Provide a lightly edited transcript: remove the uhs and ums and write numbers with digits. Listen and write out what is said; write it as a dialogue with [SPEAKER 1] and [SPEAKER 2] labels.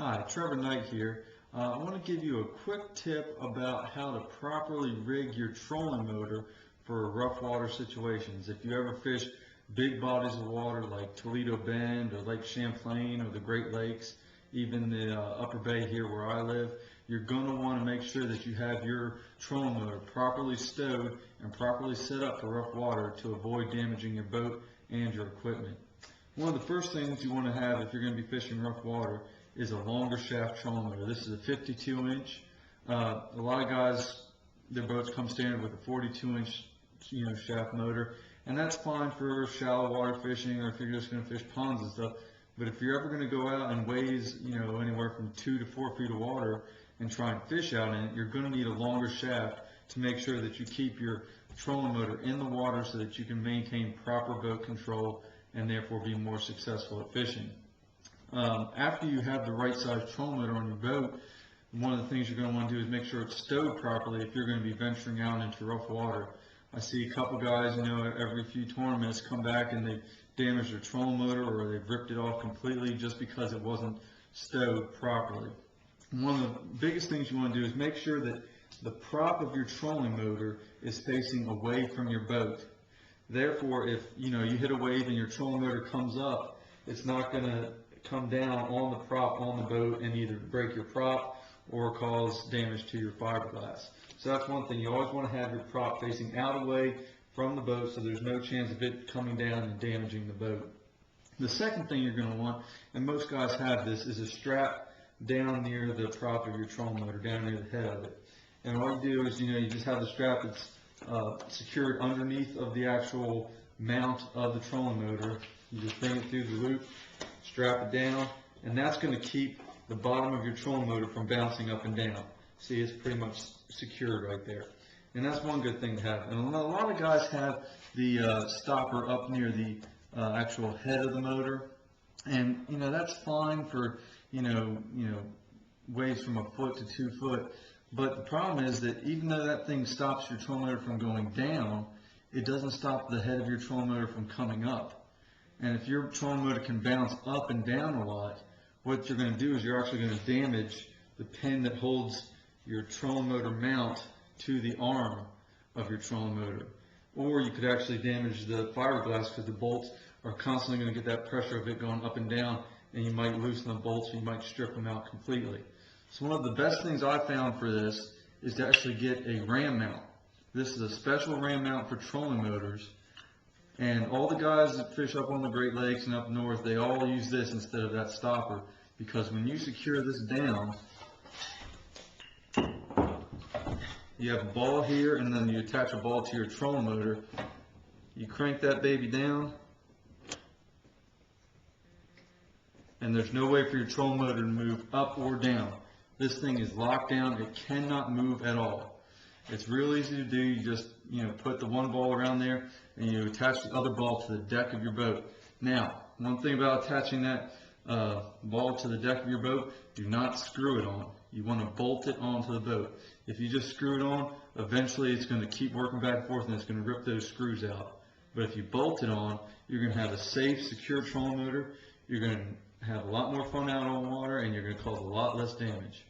[SPEAKER 1] Hi, Trevor Knight here. I want to give you a quick tip about how to properly rig your trolling motor for rough water situations. If you ever fish big bodies of water like Toledo Bend or Lake Champlain or the Great Lakes, even the Upper Bay here where I live, you're going to want to make sure that you have your trolling motor properly stowed and properly set up for rough water to avoid damaging your boat and your equipment. One of the first things you want to have if you're going to be fishing rough water is a longer shaft trolling motor. This is a 52 inch. A lot of guys, their boats come standard with a 42 inch shaft motor, and that's fine for shallow water fishing or if you're just going to fish ponds and stuff. But if you're ever going to go out and ways anywhere from 2 to 4 feet of water and try and fish out in it, you're going to need a longer shaft to make sure that you keep your trolling motor in the water so that you can maintain proper boat control and therefore be more successful at fishing. After you have the right size trolling motor on your boat, one of the things you're going to want to do is make sure it's stowed properly if you're going to be venturing out into rough water. I see a couple guys, every few tournaments come back and they've damaged their trolling motor or they've ripped it off completely just because it wasn't stowed properly. One of the biggest things you want to do is make sure that the prop of your trolling motor is facing away from your boat. Therefore, if you hit a wave and your trolling motor comes up, it's not going to come down on the prop on the boat and either break your prop or cause damage to your fiberglass. So that's one thing. You always want to have your prop facing out away from the boat so there's no chance of it coming down and damaging the boat. The second thing you're going to want, and most guys have this, is a strap down near the prop of your trolling motor, down near the head of it. And all you do is, you just have the strap that's secured underneath of the actual mount of the trolling motor. You just bring it through the loop, strap it down, and that's going to keep the bottom of your trolling motor from bouncing up and down. See, it's pretty much secured right there. And that's one good thing to have. And a lot of guys have the stopper up near the actual head of the motor, and that's fine for waves from a foot to 2 foot. But the problem is that even though that thing stops your trolling motor from going down, it doesn't stop the head of your trolling motor from coming up. And if your trolling motor can bounce up and down a lot, what you're going to do is you're actually going to damage the pin that holds your trolling motor mount to the arm of your trolling motor. Or you could actually damage the fiberglass because the bolts are constantly going to get that pressure of it going up and down, and you might loosen the bolts or you might strip them out completely. So one of the best things I found for this is to actually get a ram mount. This is a special ram mount for trolling motors. And all the guys that fish up on the Great Lakes and up north, they all use this instead of that stopper, because when you secure this down, you have a ball here and then you attach a ball to your trolling motor. You crank that baby down and there's no way for your trolling motor to move up or down. This thing is locked down. It cannot move at all. It's real easy to do. You just put the one ball around there and you attach the other ball to the deck of your boat. Now, one thing about attaching that ball to the deck of your boat, do not screw it on. You want to bolt it onto the boat. If you just screw it on, eventually it's going to keep working back and forth and it's going to rip those screws out. But if you bolt it on, you're going to have a safe, secure trolling motor. You're going to have a lot more fun out on water and you're going to cause a lot less damage.